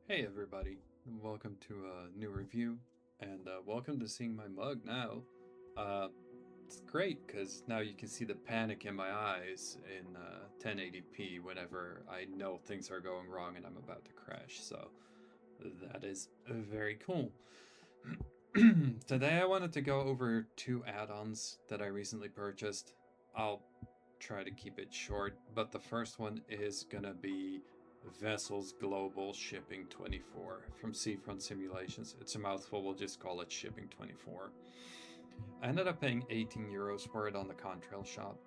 Hey everybody, welcome to a new review, and welcome to seeing my mug now. Uh, it's great because now you can see the panic in my eyes in 1080p whenever I know things are going wrong and I'm about to crash, so that is very cool. Today I wanted to go over two add-ons that I recently purchased. I'll try to keep it short, but the first one is gonna be Vessels Global Shipping 24 from Seafront Simulations. It's a mouthful, we'll just call it Shipping 24. I ended up paying 18 euros for it on the Contrail shop,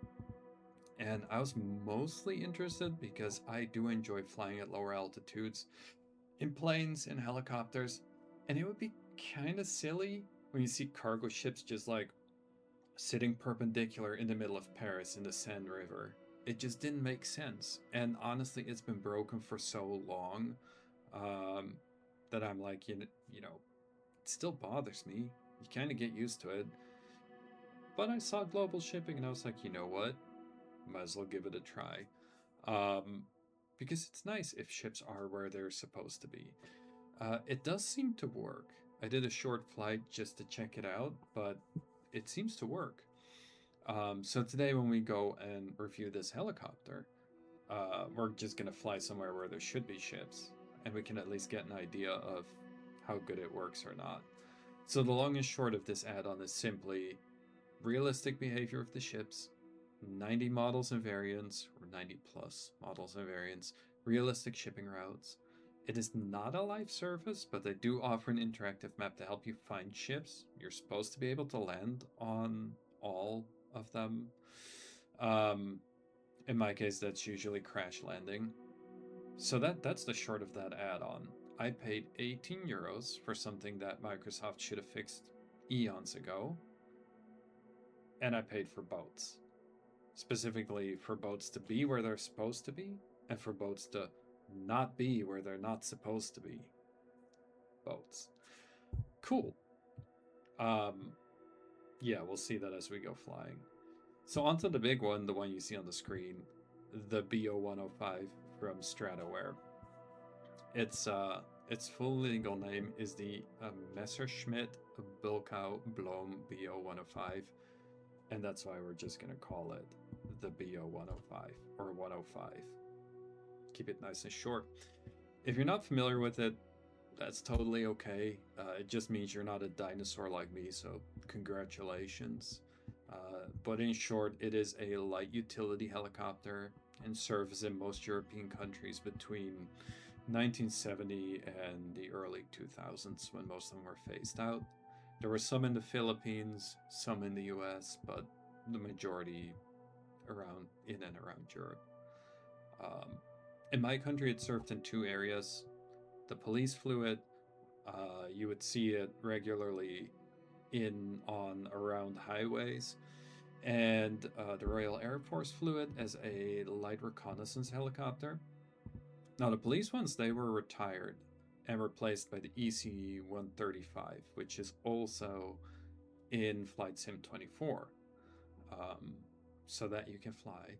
and I was mostly interested because I do enjoy flying at lower altitudes in planes and helicopters, and it would be kind of silly when you see cargo ships just like sitting perpendicular in the middle of Paris in the Seine River. It just didn't make sense. And honestly, it's been broken for so long um, that I'm like, you know, it still bothers me. You kind of get used to it. But I saw global shipping and I was like, you know what? Might as well give it a try. Um, because it's nice if ships are where they're supposed to be. It does seem to work. I did a short flight just to check it out, but it seems to work. So today when we go and review this helicopter, we're just gonna fly somewhere where there should be ships, and we can at least get an idea of how good it works or not. So the long and short of this add-on is simply realistic behavior of the ships, 90 models and variants, or 90 plus models and variants, realistic shipping routes. It is not a live service, but they do offer an interactive map to help you find ships. You're supposed to be able to land on all of them. Um, in my case, that's usually crash landing. So that's the short of that add-on. I paid 18 euros for something that Microsoft should have fixed eons ago, and I paid for boats. Specifically for boats to be where they're supposed to be, and for boats to not be where they're not supposed to be. Boats. Cool. Um, yeah, we'll see that as we go flying. So onto the big one, the one you see on the screen, the BO-105 from Stratoware. Its full legal name is the Messerschmitt Bilkau Blohm BO-105, and that's why we're just gonna call it the BO-105 or 105. Keep it nice and short. If you're not familiar with it, that's totally okay. It just means you're not a dinosaur like me, so congratulations. But in short, it is a light utility helicopter and serves in most European countries between 1970 and the early 2000s when most of them were phased out. There were some in the Philippines, some in the US, but the majority around in and around Europe. Um, in my country, it served in two areas. The police flew it. You would see it regularly in on around highways, and the Royal Air Force flew it as a light reconnaissance helicopter. Now the police ones, they were retired and replaced by the EC-135, which is also in Flight Sim 24, um, so that you can fly.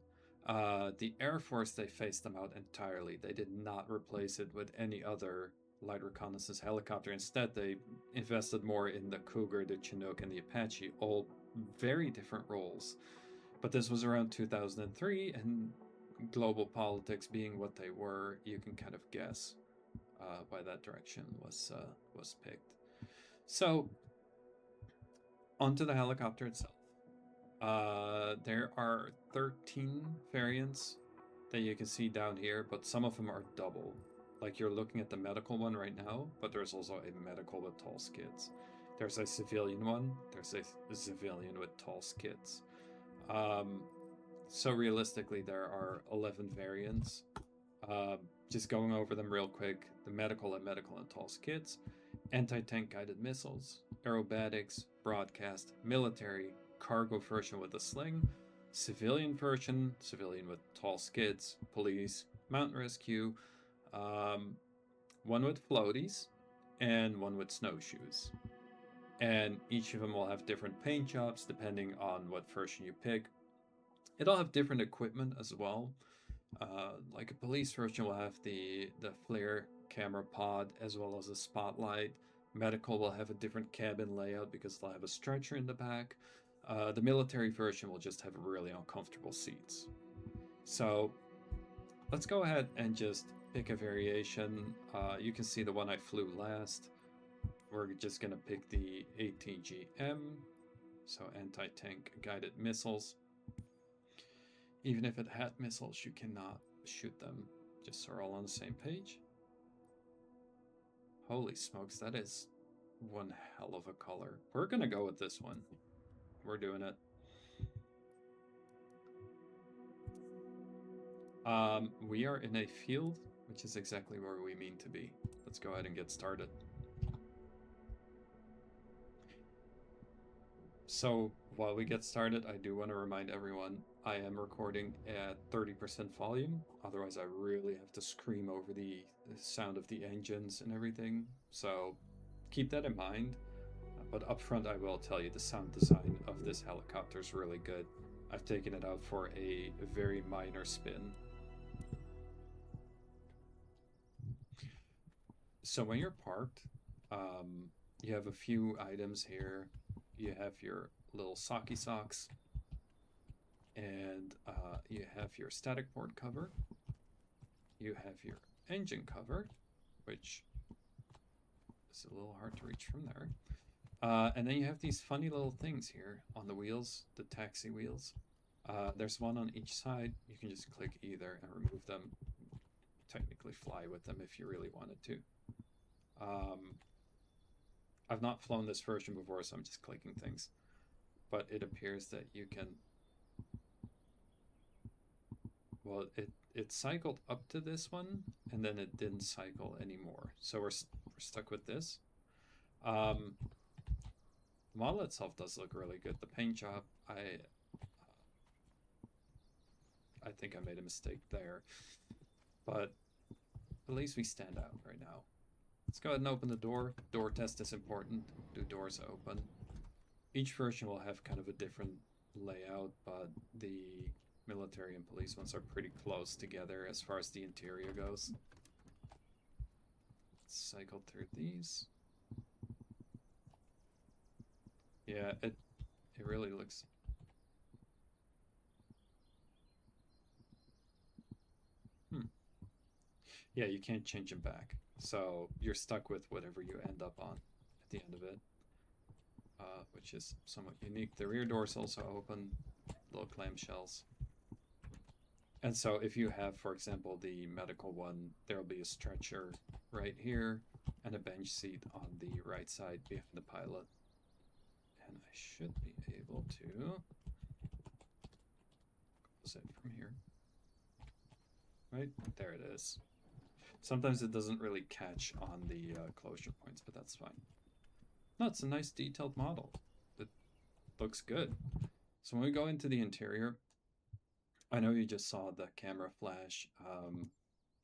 The Air Force, they phased them out entirely. They did not replace it with any other light reconnaissance helicopter. Instead, they invested more in the Cougar, the Chinook, and the Apache, all very different roles. But this was around 2003, and global politics being what they were, you can kind of guess why that direction was picked. So, onto the helicopter itself. There are 13 variants that you can see down here, but some of them are double. Like you're looking at the medical one right now, but there's also a medical with tall skids. There's a civilian one, there's a civilian with tall skids. Um, so realistically, there are 11 variants. Just going over them real quick, the medical and tall skids, anti-tank guided missiles, aerobatics, broadcast, military, cargo version with a sling, civilian version, civilian with tall skids, police, mountain rescue, um, one with floaties, and one with snowshoes. And each of them will have different paint jobs depending on what version you pick. It'll have different equipment as well. Like a police version will have the flare camera pod as well as a spotlight. Medical will have a different cabin layout because they'll have a stretcher in the back. The military version will just have really uncomfortable seats. So let's go ahead and just pick a variation. You can see the one I flew last. We're just gonna pick the ATGM, so anti-tank guided missiles. Even if it had missiles, you cannot shoot them, just so we're all on the same page. Holy smokes, that is one hell of a color. We're gonna go with this one. We're doing it. We are in a field, which is exactly where we mean to be. Let's go ahead and get started. So while we get started, I do want to remind everyone I am recording at 30% volume. Otherwise, I really have to scream over the sound of the engines and everything. So keep that in mind. But up front, I will tell you the sound design of this helicopter is really good. I've taken it out for a very minor spin. So when you're parked, you have a few items here. You have your little socky socks, and you have your static board cover. You have your engine cover, which is a little hard to reach from there. And then you have these funny little things here on the wheels, the taxi wheels. There's one on each side. You can just click either and remove them. Technically fly with them if you really wanted to. I've not flown this version before, so I'm just clicking things. But it appears that you can... Well, it cycled up to this one, and then it didn't cycle anymore. So we're stuck with this. The model itself does look really good. The paint job, I think I made a mistake there. But at least we stand out right now. Let's go ahead and open the door. Door test is important. Do doors open? Each version will have kind of a different layout, but the military and police ones are pretty close together as far as the interior goes. Let's cycle through these. Yeah, it really looks... Yeah, you can't change them back. So you're stuck with whatever you end up on at the end of it, which is somewhat unique. The rear doors also open, little clamshells. And so if you have, for example, the medical one, there'll be a stretcher right here and a bench seat on the right side behind the pilot. And I should be able to close it from here. Right, there it is. Sometimes it doesn't really catch on the closure points, but that's fine. No, it's a nice detailed model. It looks good. So when we go into the interior, I know you just saw the camera flash.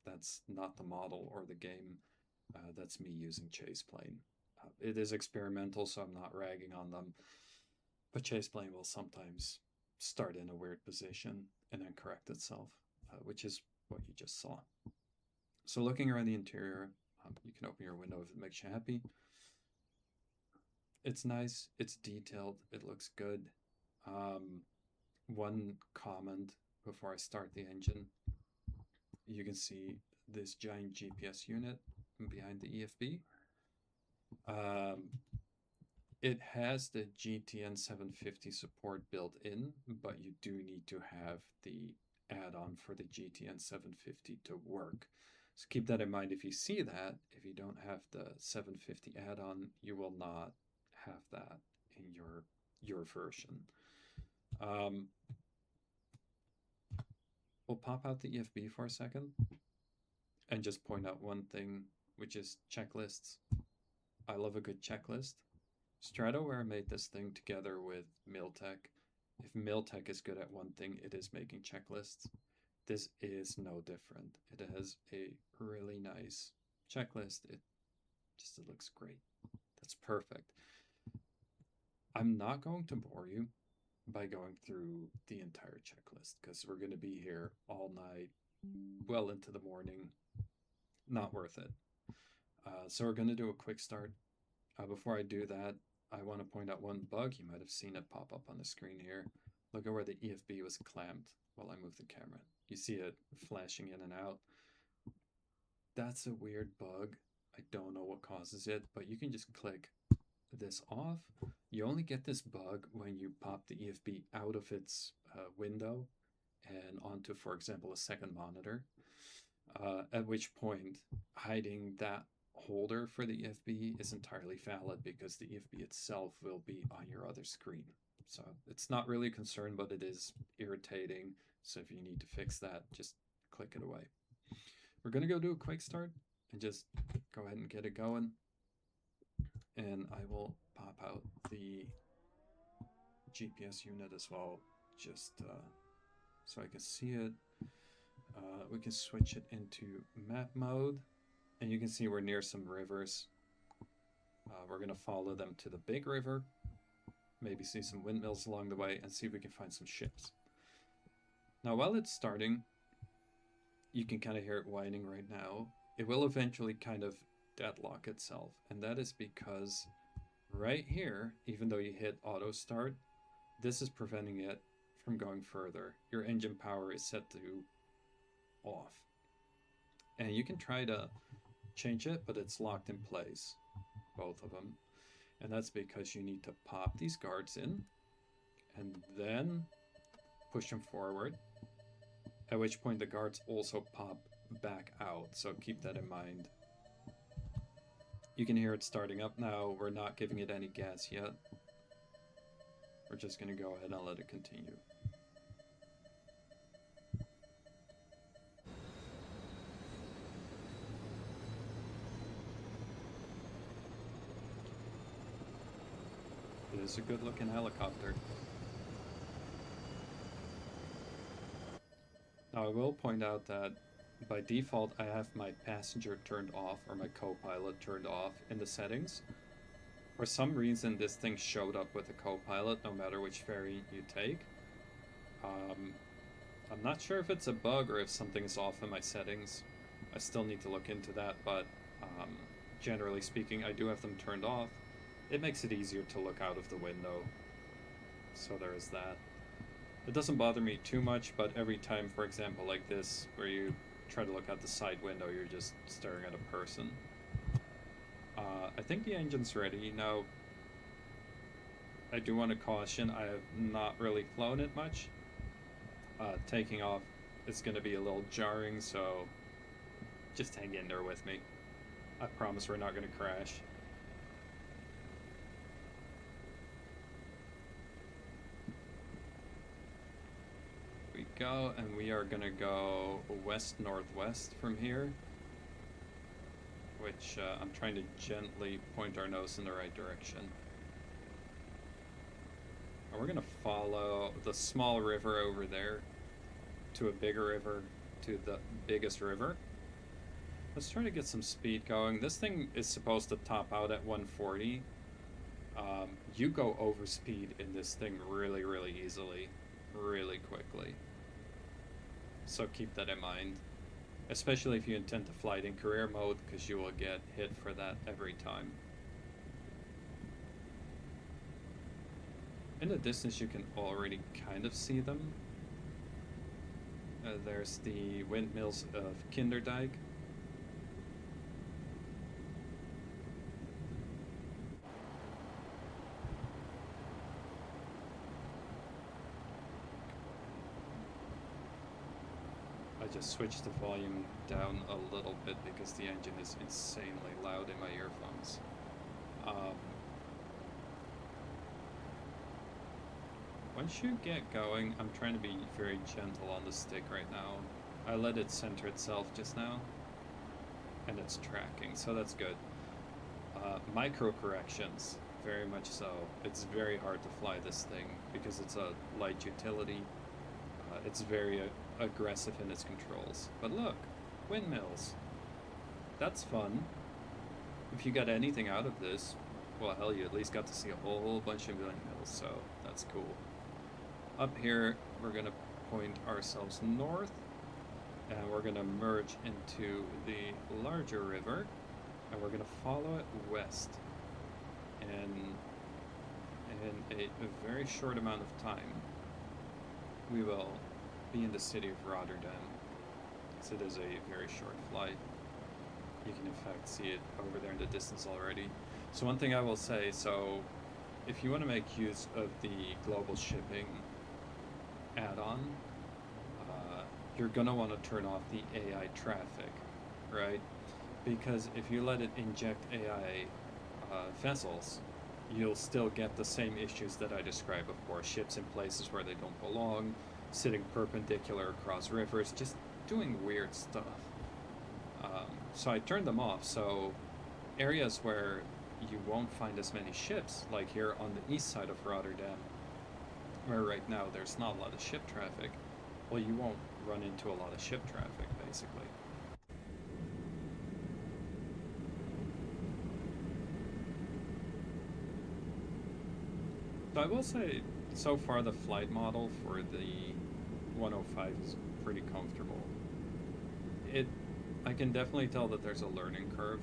That's not the model or the game. That's me using Chase Plane. It is experimental, so I'm not ragging on them. But Chase Plane will sometimes start in a weird position and then correct itself, which is what you just saw. So looking around the interior, you can open your window if it makes you happy. It's nice, it's detailed, it looks good. One comment before I start the engine, you can see this giant GPS unit behind the EFB. It has the GTN 750 support built in, but you do need to have the add-on for the GTN 750 to work. So keep that in mind. If you see that, if you don't have the 750 add-on, you will not have that in your version. We'll pop out the EFB for a second and just point out one thing, which is checklists. I love a good checklist. Stratoware made this thing together with Miltech. If Miltech is good at one thing, it is making checklists. This is no different. It has a really nice checklist. It looks great. That's perfect. I'm not going to bore you by going through the entire checklist because we're going to be here all night. well into the morning. Not worth it. So we're going to do a quick start. Before I do that, I want to point out one bug. You might have seen it pop up on the screen here. Look at where the EFB was clamped while I move the camera. You see it flashing in and out. That's a weird bug. I don't know what causes it, but you can just click this off. You only get this bug when you pop the EFB out of its window and onto, for example, a second monitor. At which point, hiding that holder for the EFB is entirely valid because the EFB itself will be on your other screen. So it's not really a concern, but it is irritating. So if you need to fix that, just click it away. We're going to go do a quick start and just go ahead and get it going. And I will pop out the GPS unit as well, just so I can see it. We can switch it into map mode, and you can see we're near some rivers. We're going to follow them to the big river, maybe see some windmills along the way, and see if we can find some ships. Now, while it's starting, you can kind of hear it whining right now. It will eventually kind of deadlock itself, and that is because right here, even though you hit auto start, this is preventing it from going further. Your engine power is set to off. And you can try to change it, but it's locked in place, both of them. And that's because you need to pop these guards in and then push them forward, at which point the guards also pop back out. So keep that in mind. You can hear it starting up now. We're not giving it any gas yet. We're just going to go ahead and let it continue. It is a good looking helicopter. Now I will point out that by default I have my passenger turned off, or my co-pilot turned off in the settings. For some reason this thing showed up with a co-pilot no matter which ferry you take. I'm not sure if it's a bug or if something is off in my settings. I still need to look into that, but generally speaking I do have them turned off. It makes it easier to look out of the window. So there is that. It doesn't bother me too much, but every time, for example, like this, where you try to look out the side window, you're just staring at a person. I think the engine's ready. Now, I do want to caution, I have not really flown it much. Taking off is going to be a little jarring, so just hang in there with me. I promise we're not going to crash. We go, and we are going to go west-northwest from here, which I'm trying to gently point our nose in the right direction. And we're going to follow the small river over there to a bigger river, to the biggest river. Let's try to get some speed going. This thing is supposed to top out at 140. You go over speed in this thing really, really easily, really quickly. So keep that in mind, especially if you intend to fly it in career mode, because you will get hit for that every time. In the distance you can already kind of see them. There's the windmills of Kinderdijk. I just switched the volume down a little bit because the engine is insanely loud in my earphones. Once you get going, I'm trying to be very gentle on the stick right now. I let it center itself just now, and it's tracking, so that's good. Micro corrections, very much so. It's very hard to fly this thing because it's a light utility. It's very aggressive in its controls. But look, windmills. That's fun. If you got anything out of this, well, hell, you at least got to see a whole bunch of windmills, so that's cool. Up here, we're going to point ourselves north. and we're going to merge into the larger river, and we're going to follow it west. And in a very short amount of time, we will be in the city of Rotterdam. So it is a very short flight. You can in fact see it over there in the distance already. So one thing I will say, so if you want to make use of the global shipping add-on, you're going to want to turn off the AI traffic, right? Because if you let it inject AI vessels, you'll still get the same issues that I described before. Ships in places where they don't belong, sitting perpendicular across rivers, just doing weird stuff. So I turned them off, so areas where you won't find as many ships, like here on the east side of Rotterdam, where right now there's not a lot of ship traffic, well, you won't run into a lot of ship traffic, basically. So I will say, so far the flight model for the 105 is pretty comfortable. I can definitely tell that there's a learning curve,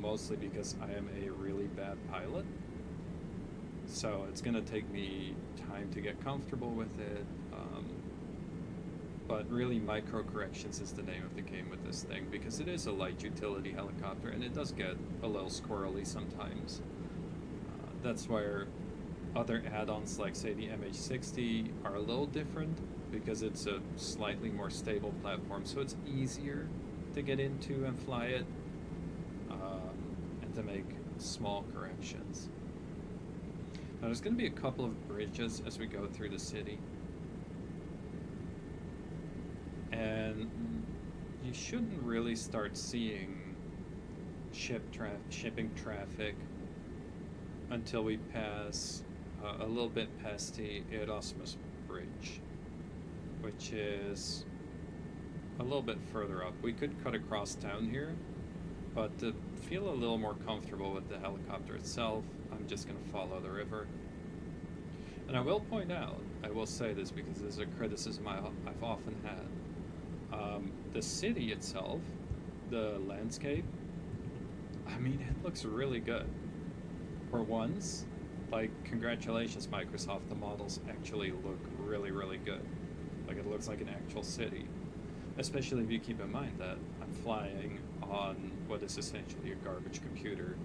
mostly because I am a really bad pilot. So it's going to take me time to get comfortable with it. But really, micro corrections is the name of the game with this thing, because it is a light utility helicopter and it does get a little squirrely sometimes. That's where other add-ons like, say, the MH60 are a little different, because it's a slightly more stable platform, so it's easier to get into and fly it, and to make small corrections. Now there's going to be a couple of bridges as we go through the city, and you shouldn't really start seeing shipping traffic until we pass a little bit past the Erasmus Bridge, which is a little bit further up. We could cut across town here, but to feel a little more comfortable with the helicopter itself, I'm just going to follow the river. And I will point out, I will say this because this is a criticism I've often had. The city itself, the landscape, I mean, it looks really good. For once, like, congratulations Microsoft, the models actually look really, really good. Like, it looks like an actual city. Especially if you keep in mind that I'm flying on what is essentially a garbage computer,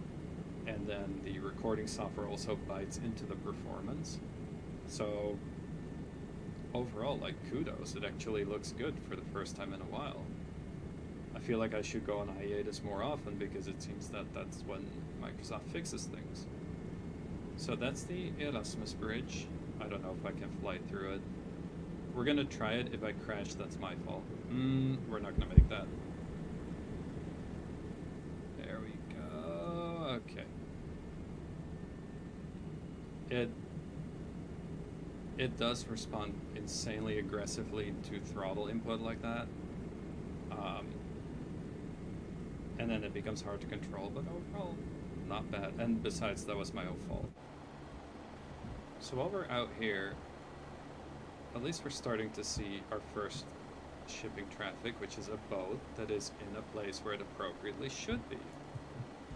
and then the recording software also bites into the performance. So overall, like, kudos, it actually looks good for the first time in a while. I feel like I should go on hiatus more often, because it seems that that's when Microsoft fixes things. So that's the Erasmus Bridge. I don't know if I can fly through it. We're gonna try it. If I crash, that's my fault. We're not gonna make that. There we go. Okay. It does respond insanely aggressively to throttle input like that. And then it becomes hard to control, but overall, not bad. And besides, that was my own fault. So while we're out here, at least we're starting to see our first shipping traffic, which is a boat that is in a place where it appropriately should be.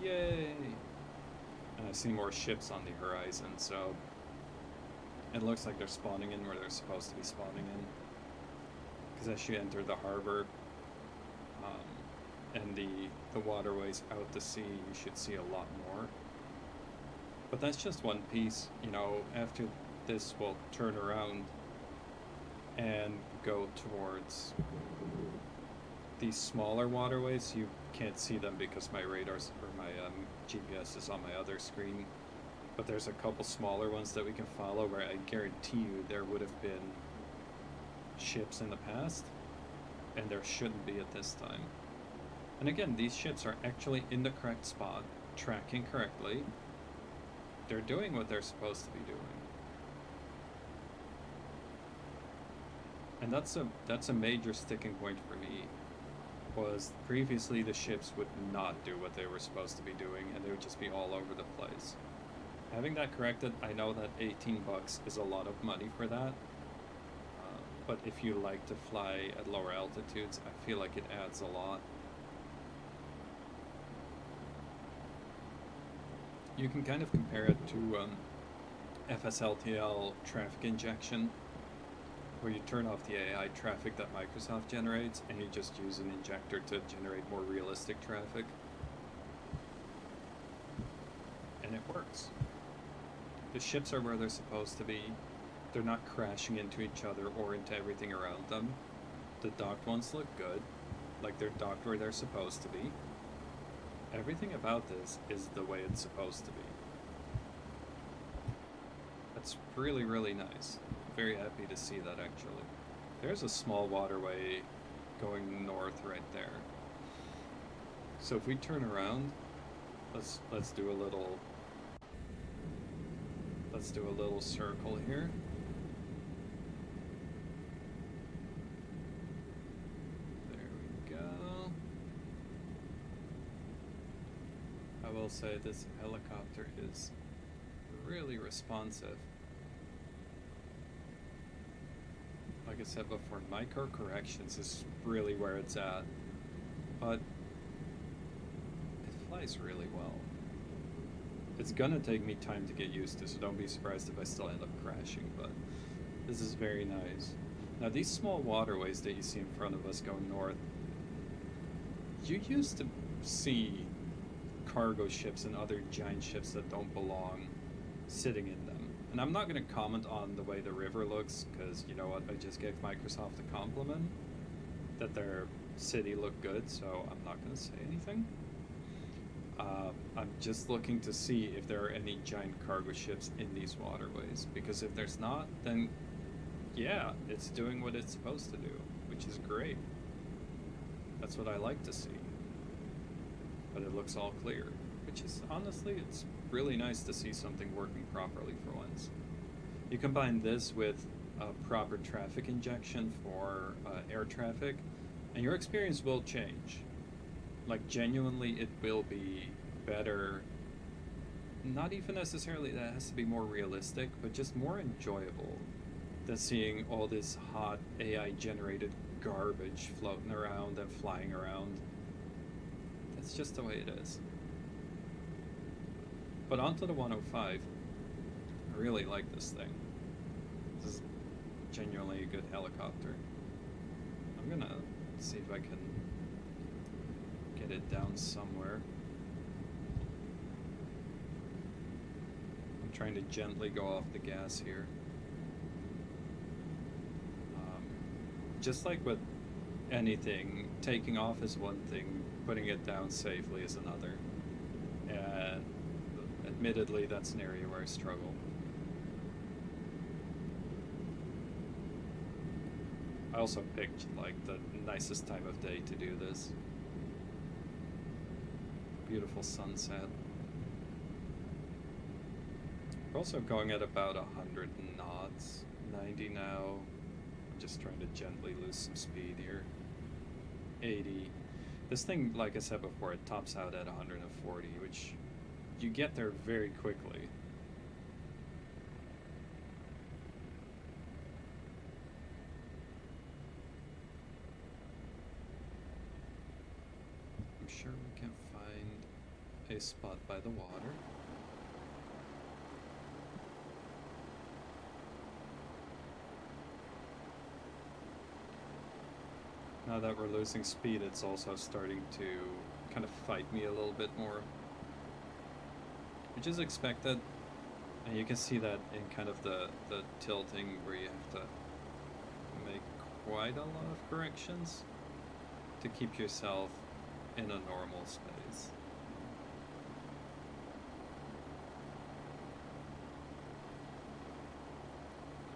Yay! And I see more ships on the horizon, so it looks like they're spawning in where they're supposed to be spawning in. Because as you enter the harbor, and the waterways out to sea, you should see a lot more. But that's just one piece. You know, after this, we'll turn around and go towards these smaller waterways. You can't see them because my radars, or my GPS is on my other screen. But there's a couple smaller ones that we can follow where I guarantee you there would have been ships in the past, and there shouldn't be at this time. And again, these ships are actually in the correct spot, tracking correctly. They're doing what they're supposed to be doing. And that's a major sticking point for me, was previously the ships would not do what they were supposed to be doing, and they would just be all over the place. Having that corrected, I know that $18 is a lot of money for that. but if you like to fly at lower altitudes, I feel like it adds a lot. You can kind of compare it to FSLTL traffic injection, where you turn off the AI traffic that Microsoft generates and you just use an injector to generate more realistic traffic. And it works. The ships are where they're supposed to be. They're not crashing into each other or into everything around them. The docked ones look good, like they're docked where they're supposed to be. Everything about this is the way it's supposed to be. That's really, really nice. Very happy to see that, actually. There's a small waterway going north right there. So if we turn around, let's do a little circle here. There we go. I will say this helicopter is really responsive. Like I said before, micro corrections is really where it's at, but it flies really well. It's gonna take me time to get used to, so don't be surprised if I still end up crashing, but this is very nice. Now these small waterways that you see in front of us going north, you used to see cargo ships and other giant ships that don't belong sitting in them. And I'm not going to comment on the way the river looks, because you know what, I just gave Microsoft a compliment that their city looked good, so I'm not going to say anything. I'm just looking to see if there are any giant cargo ships in these waterways, because if there's not, then yeah, it's doing what it's supposed to do, which is great. That's what I like to see. But it looks all clear, which is, honestly, it's really nice to see something working properly for once. You combine this with proper traffic injection for air traffic, and your experience will change. Like, genuinely, it will be better. Not even necessarily that it has to be more realistic, but just more enjoyable than seeing all this hot AI-generated garbage floating around and flying around. That's just the way it is. But onto the 105. I really like this thing. This is genuinely a good helicopter. I'm gonna see if I can get it down somewhere. I'm trying to gently go off the gas here. Just like with anything, taking off is one thing, putting it down safely is another. And admittedly, that's an area where I struggle. I also picked like the nicest time of day to do this. Beautiful sunset. We're also going at about 100 knots, 90 now. Just trying to gently lose some speed here. 80. This thing, like I said before, it tops out at 140, which you get there very quickly. I'm sure we can find a spot by the water. Now that we're losing speed, it's also starting to kind of fight me a little bit more, which is expected. And you can see that in kind of the tilting where you have to make quite a lot of corrections to keep yourself in a normal space.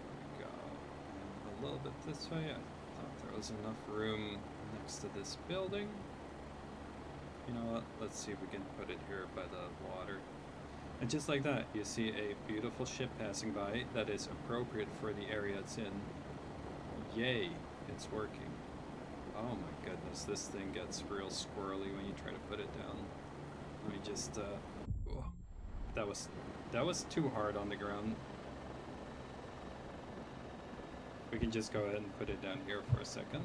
There we go. And a little bit this way. I thought there was enough room next to this building. You know what? Let's see if we can put it here by the water. And just like that, you see a beautiful ship passing by that is appropriate for the area it's in. Yay, it's working. Oh my goodness, this thing gets real squirrely when you try to put it down. Let me just, oh, that was too hard on the ground. We can just go ahead and put it down here for a second.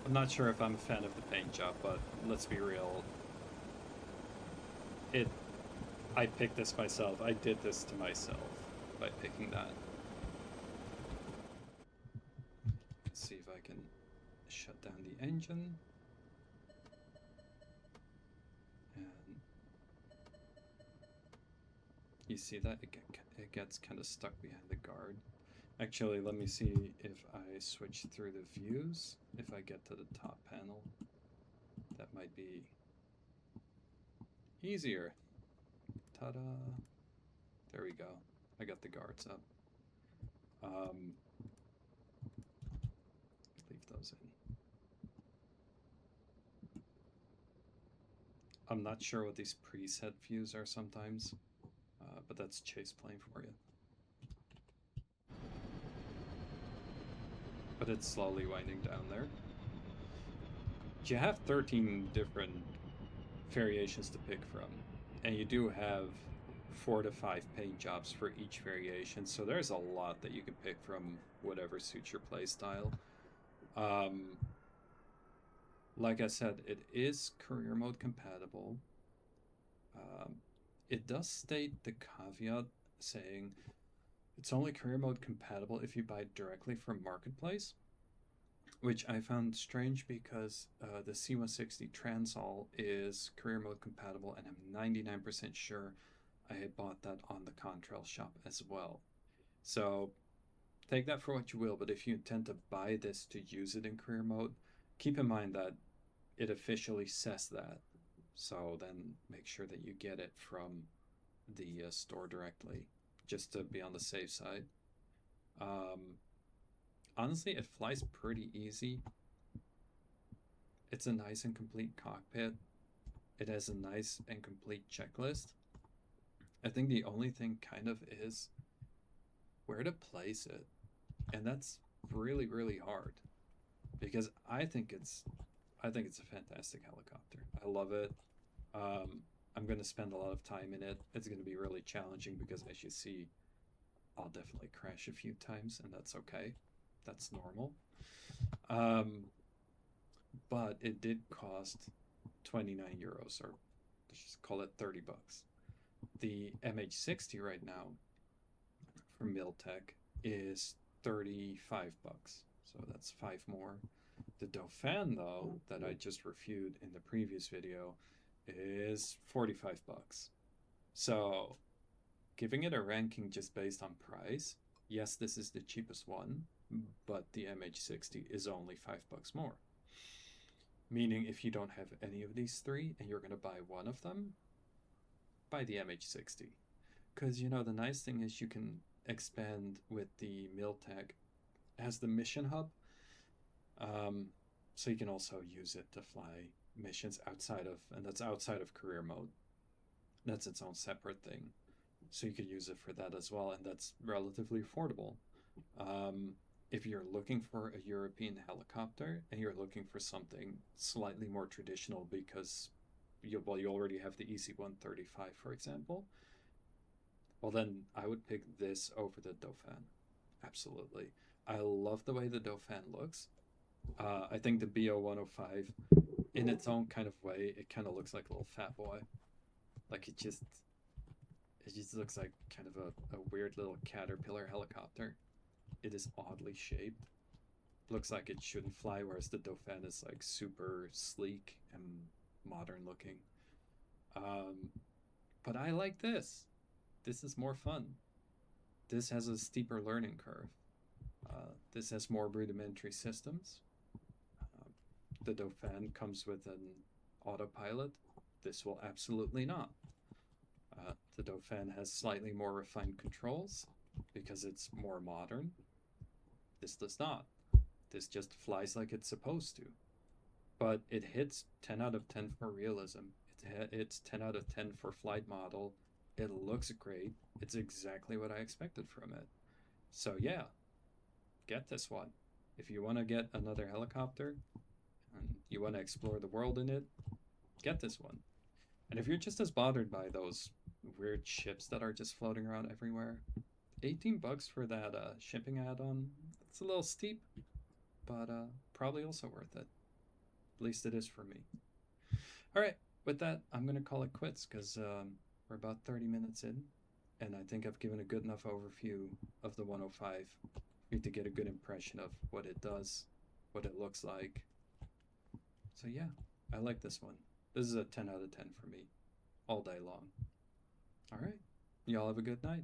I'm not sure if I'm a fan of the paint job, but let's be real. I picked this myself. I did this to myself by picking that. Let's see if I can shut down the engine. And you see that? It gets kind of stuck behind the guard. Actually, let me see if I switch through the views. If I get to the top panel, that might be easier. Ta-da! There we go. I got the guards up. Leave those in. I'm not sure what these preset views are sometimes, but that's chase plane for you. But it's slowly winding down there. You have 13 different variations to pick from, and you do have 4 to 5 paint jobs for each variation, so there's a lot that you can pick from, whatever suits your playstyle. Like I said, it is career mode compatible. It does state the caveat saying it's only career mode compatible if you buy directly from Marketplace, which I found strange because the C160 Transall is career mode compatible, and I'm 99% sure I had bought that on the Contrail shop as well. So take that for what you will, but if you intend to buy this to use it in career mode, keep in mind that it officially says that. So then make sure that you get it from the store directly, just to be on the safe side. Honestly, it flies pretty easy. It's a nice and complete cockpit. It has a nice and complete checklist. I think the only thing kind of is where to place it. And that's really, really hard. Because I think it's a fantastic helicopter. I love it. I'm going to spend a lot of time in it. It's going to be really challenging because, as you see, I'll definitely crash a few times, and that's okay. That's normal. But it did cost 29 euros, or let's just call it 30 bucks. The MH60 right now from Miltech is 35 bucks, so that's 5 more. The Dauphin, though, that I just reviewed in the previous video, is 45 bucks. So giving it a ranking just based on price, yes, this is the cheapest one, but the MH60 is only 5 bucks more. Meaning if you don't have any of these three and you're going to buy one of them, buy the MH60. Because, you know, the nice thing is you can expand with the Miltech as the mission hub. So you can also use it to fly missions outside of, and that's outside of career mode. That's its own separate thing. So you could use it for that as well, and that's relatively affordable. If you're looking for a European helicopter and you're looking for something slightly more traditional because you already have the EC-135, for example, well, then I would pick this over the Dauphin. Absolutely. I love the way the Dauphin looks. I think the BO-105, in its own kind of way, it kind of looks like a little fat boy. Like it just looks like kind of a weird little caterpillar helicopter. It is oddly shaped. Looks like it shouldn't fly, whereas the Dauphin is like super sleek and modern looking. But I like this. This is more fun. This has a steeper learning curve. This has more rudimentary systems. The Dauphin comes with an autopilot. This will absolutely not. The Dauphin has slightly more refined controls because it's more modern. This does not. This just flies like it's supposed to. But it hits 10 out of 10 for realism. It's 10 out of 10 for flight model. It looks great. It's exactly what I expected from it. So yeah, get this one. If you want to get another helicopter and you want to explore the world in it, get this one. And if you're just as bothered by those weird ships that are just floating around everywhere, $18 for that shipping add-on, it's a little steep, but probably also worth it. At least it is for me. All right, with that, I'm going to call it quits because we're about 30 minutes in, and I think I've given a good enough overview of the 105 for you to get a good impression of what it does, what it looks like. So yeah, I like this one. This is a 10 out of 10 for me, all day long. All right, y'all have a good night.